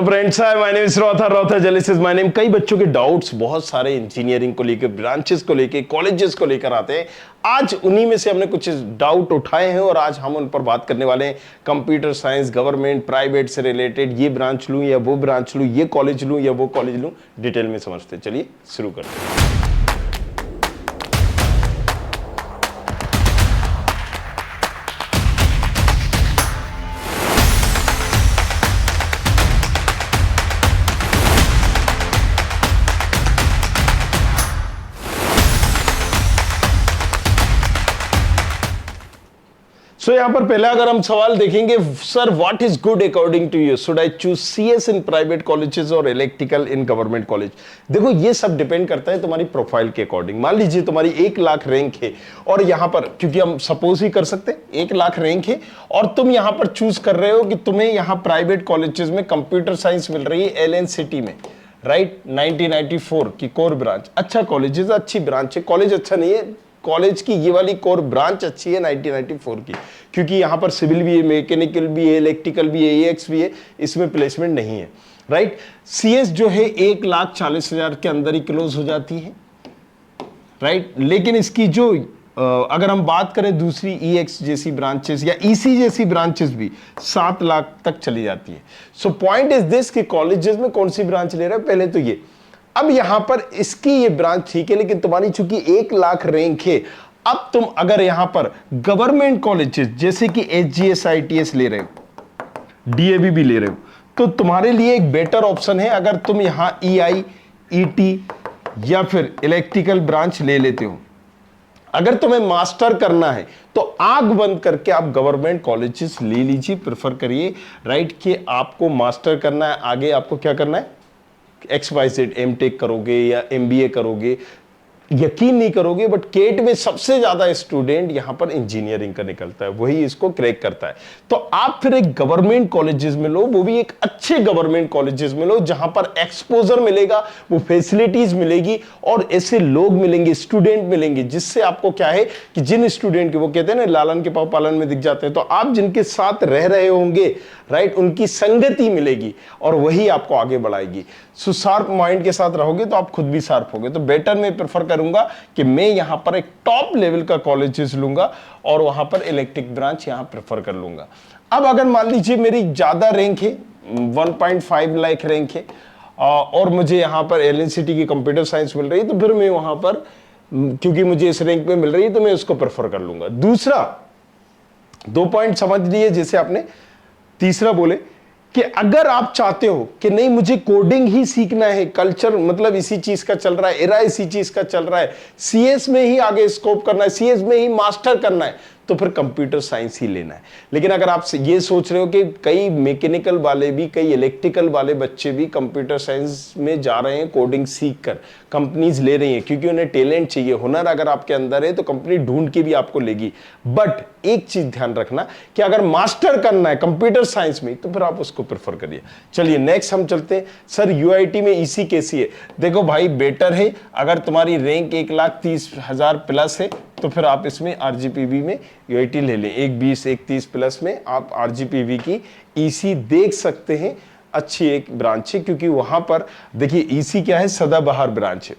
Friends, hi, my name is रॉथा जलिस is my name. कई बच्चों के डाउट्स बहुत सारे इंजीनियरिंग को लेकर, ब्रांचेस को लेकर, कॉलेजेस को लेकर आते हैं। आज उन्हीं में से हमने कुछ डाउट उठाए हैं और आज हम उन पर बात करने वाले हैं। कंप्यूटर साइंस, गवर्नमेंट, प्राइवेट से रिलेटेड, ये ब्रांच लूं या वो ब्रांच लूं, ये कॉलेज लूं या वो कॉलेज लूं, डिटेल में समझते हैं। चलिए शुरू करते हैं। सो यहां पर पहला अगर हम सवाल देखेंगे, sir what is good according to you, should I choose CS in private colleges और इलेक्ट्रिकल इन गवर्नमेंट कॉलेज। देखो, ये सब डिपेंड करता है तुम्हारी प्रोफाइल के अकॉर्डिंग। मान लीजिए तुम्हारी 1 लाख रैंक है और यहां पर, क्योंकि हम सपोज ही कर सकते हैं 1 लाख रैंक है और तुम यहां पर चूज कर रहे हो कि तुम्हें यहां प्राइवेट कॉलेजेस में कंप्यूटर साइंस मिल रही है एलएन सिटी में, राइट, 1994 की कोर ब्रांच। अच्छा कॉलेज, अच्छी ब्रांच है, कॉलेज अच्छा नहीं है, कॉलेज की ये वाली कोर ब्रांच अच्छी है 1994 की, क्योंकि यहां पर सिविल भी है, मैकेनिकल भी है, इलेक्ट्रिकल भी है, एएक्स भी है, इसमें प्लेसमेंट नहीं है, राइट। सीएस जो है 1,40,000 के अंदर ही क्लोज हो जाती है, राइट। लेकिन इसकी जो अगर हम बात करें दूसरी ईएक्स जैसी ब्रांचेस या ईसी जैसी ब्रांचेस भी 7 लाख तक चली जाती है। सो पॉइंट इज दिस कि कॉलेजेस में कौन सी ब्रांच ले रहा है, पहले तो ये। अब यहां पर इसकी ये ब्रांच ठीक है, लेकिन तुम्हारी चूंकि 1 लाख रैंक है, अब तुम अगर यहां पर गवर्नमेंट कॉलेजेस जैसे कि एचजीएस आईटीएस ले रहे हो, डीएवी भी ले रहे हो, तो तुम्हारे लिए एक बेटर ऑप्शन है अगर तुम यहां ईआई, ईटी या फिर इलेक्ट्रिकल ब्रांच ले लेते हो। अगर तुम्हें मास्टर करना है तो आंख बंद करके आप गवर्नमेंट कॉलेजेस ले लीजिए, प्रेफर करिए, राइट, कि आपको मास्टर करना है, आगे आपको क्या करना है, XYZ एमटेक करोगे या एमबीए करोगे, यकीन नहीं करोगे, बट केट में सबसे ज्यादा स्टूडेंट यहां पर इंजीनियरिंग का निकलता है, वही इसको क्रैक करता है। तो आप फिर एक गवर्नमेंट कॉलेजेस में लो, वो भी एक अच्छे गवर्नमेंट कॉलेजेस में लो जहां पर एक्सपोजर मिलेगा, वो फैसिलिटीज मिलेगी और ऐसे लोग मिलेंगे, स्टूडेंट मिलेंगे, जिससे आपको क्या है कि जिन स्टूडेंट के, वो कहते हैं ना लालन के पाव पालन में दिख जाते हैं, तो आप जिनके साथ रह रहे होंगे, राइट, उनकी संगति मिलेगी और वही आपको आगे बढ़ाएगी। सो शार्प माइंड के साथ रहोगे तो आप खुद भी शार्प होगे। तो बेटर मैं प्रेफर करूंगा कि मैं यहां पर एक टॉप लेवल का कॉलेजेस लूंगा और वहां पर इलेक्ट्रिक ब्रांच यहां प्रेफर कर लूंगा। अब अगर मान लीजिए मेरी ज्यादा रैंक है, 1.5 लाख रैंक है और मुझे यहां पर एलएन सिटी की कंप्यूटर साइंस मिल रही है, तो फिर मैं वहां पर, क्योंकि मुझे इस रैंक में मिल रही है, तो मैं उसको प्रेफर कर लूंगा। दूसरा, 2 पॉइंट समझ लिए जैसे आपने। तीसरा बोले कि अगर आप चाहते हो कि नहीं मुझे कोडिंग ही सीखना है, कल्चर मतलब इसी चीज का चल रहा है, एरा इसी चीज का चल रहा है, सीएस में ही आगे स्कोप करना है, सीएस में ही मास्टर करना है, तो फिर कंप्यूटर साइंस ही लेना है। लेकिन अगर आप ये सोच रहे हो कि कई मैकेनिकल वाले भी, कई इलेक्ट्रिकल वाले बच्चे भी कंप्यूटर साइंस में जा रहे हैं, कोडिंग सीख कर कंपनीज ले रही हैं, क्योंकि उन्हें टैलेंट चाहिए, हुनर अगर आपके अंदर है तो कंपनी ढूंढ के भी आपको लेगी। बट एक चीज ध्यान रखना कि अगर मास्टर करना है कंप्यूटर साइंस में, तो फिर आप उसको प्रेफर करिए। चलिए नेक्स्ट हम चलते हैं। सर यूआईटी में ईसी कैसी है? देखो भाई, बेटर है। अगर तुम्हारी रैंक 1,30,000 प्लस है तो फिर आप इसमें आरजीपीवी में यूआईटी ले लें। 1,20, 1,30 प्लस में आप आरजीपीवी की ईसी देख सकते हैं। अच्छी एक ब्रांच है, क्योंकि वहां पर देखिए ईसी क्या है, सदाबहार ब्रांच है,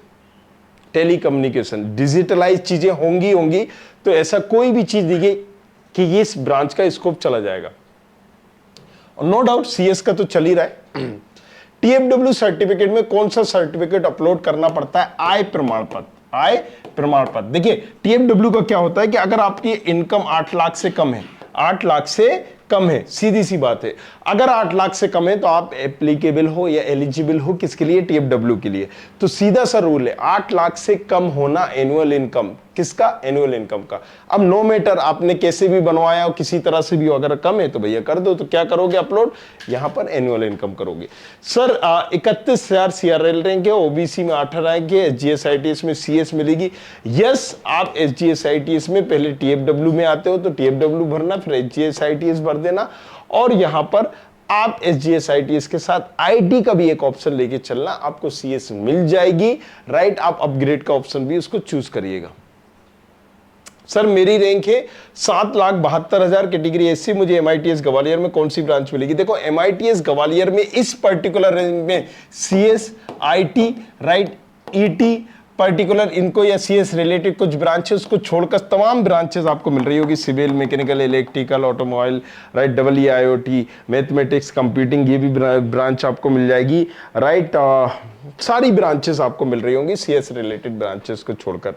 टेलीकम्युनिकेशन, डिजिटलाइज चीजें होंगी, तो ऐसा कोई भी चीज नहीं कि ये इस ब्रांच का स्कोप चला जाएगा। और नो डाउट सीएस का तो चल ही रहा है। टीएफडब्ल्यू सर्टिफिकेट में कौन सा सर्टिफिकेट अपलोड करना पड़ता है? आय प्रमाण पत्र। आय प्रमाण पत्र, देखिए टीएफडब्ल्यू का क्या होता है कि अगर आपकी इनकम 8 लाख से कम है, 8 लाख से कम है, सीधी सी बात है, अगर 8 लाख से कम है तो आप एप्लीकेबल हो या एलिजिबल हो किसके लिए? टीएफडब्ल्यू के लिए। तो सीधा सा रूल है, 8 लाख से कम होना एनुअल इनकम, किसका? एनुअल इनकम का। अब नो मैटर आपने कैसे भी बनवाया हो, किसी तरह से भी हो, अगर कम है तो भैया कर दो। तो क्या करोगे? अपलोड, यहां पर एनुअल इनकम करोगे। सर 31,000 सीआरएल रैंक है, ओबीसी में 8 रैंक है, एचजीएसआईटीएस में सीएस मिलेगी। यस, आप एचजीएसआईटीएस में पहले टीएफडब्ल्यू में आते हो तो टीएफडब्ल्यू भरना, फिर एचजीएसआईटीएस भर देना, और यहां पर आप एचजीएसआईटीएस के साथ आईटी का भी एक ऑप्शन लेके चलना, आपको सीएस मिल जाएगी, राइट। आप अपग्रेड का ऑप्शन भी उसको चूज करिएगा। सर मेरी रैंक है 7,72,000 कैटेगरी एससी, मुझे MITS ग्वालियर में कौन सी ब्रांच मिलेगी? देखो MITS ग्वालियर में इस पर्टिकुलर रेंज में CS, IT, right, ET particular इनको या CS रिलेटेड कुछ ब्रांचेस को छोड़कर तमाम ब्रांचेस आपको मिल रही होगी। Civil, mechanical, electrical, automobile, right, EE, mathematics, computing, ये भी ब्रांच आपको मिल जाएगी, राइट। सारी ब्रांचेस आपको मिल रही होंगी CS रिलेटेड ब्रांचेस को छोड़कर,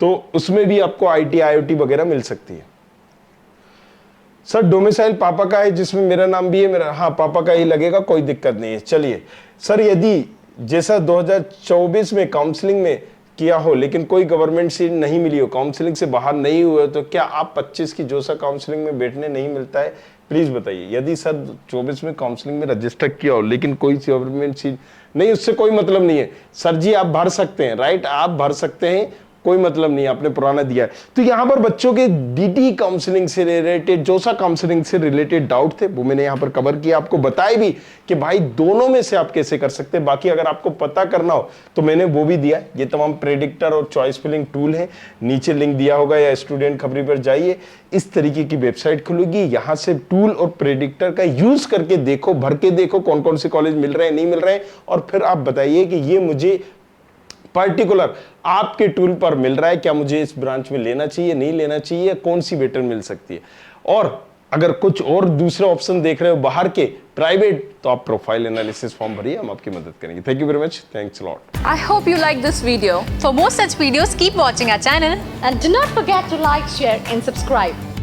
तो उसमें भी आपको IT, IoT वगैरह मिल सकती है। सर डोमिसाइल पापा का है जिसमें मेरा नाम भी है, मेरा, हाँ पापा का ही लगेगा, कोई दिक्कत नहीं है। चलिए सर, यदि जैसा 2024 में काउंसलिंग में किया हो लेकिन कोई गवर्नमेंट सीट नहीं मिली हो, काउंसलिंग से बाहर नहीं हुए, तो क्या आप 25 की जोसा काउंसलिंग में बैठने नहीं मिलता है? प्लीज बताइए। यदि सर 24 में काउंसलिंग में रजिस्टर किया हो लेकिन कोई गवर्नमेंट सीट नहीं, उससे कोई मतलब नहीं है सर जी, आप भर सकते हैं, राइट, आप भर सकते हैं, कोई मतलब नहीं, आपने पुराना दिया है। तो यहां पर बच्चों के DT काउंसलिंग से रिलेटेड, जोसा काउंसलिंग से रिलेटेड डाउट थे, वो मैंने यहां पर कवर किया, आपको बताया भी कि भाई दोनों में से आप कैसे कर सकते हैं। बाकी अगर आपको पता करना हो तो मैंने वो भी दिया है, ये तमाम प्रेडिक्टर और चॉइस फिलिंग टूल है, नीचे लिंक दिया होगा या स्टूडेंट खबरी पर जाइए, इस तरीके की वेबसाइट खुलेगी, यहां से टूल और प्रेडिक्टर का यूज करके देखो, भर के देखो कौन कौन से कॉलेज मिल रहे हैं, नहीं मिल रहे हैं, और फिर आप बताइए कि ये मुझे पर्टिकुलर आपके टूल पर मिल रहा है, क्या मुझे इस ब्रांच में लेना चाहिए, नहीं लेना चाहिए, कौन सी बेटर मिल सकती है। और अगर कुछ और दूसरे ऑप्शन देख रहे हो बाहर के प्राइवेट, तो आप प्रोफाइल एनालिसिस फॉर्म भरिए, हम आपकी मदद करेंगे। Thank you very much, thanks a lot. I hope you like this video. For more such videos, keep watching our channel. And do not forget to like, share and subscribe.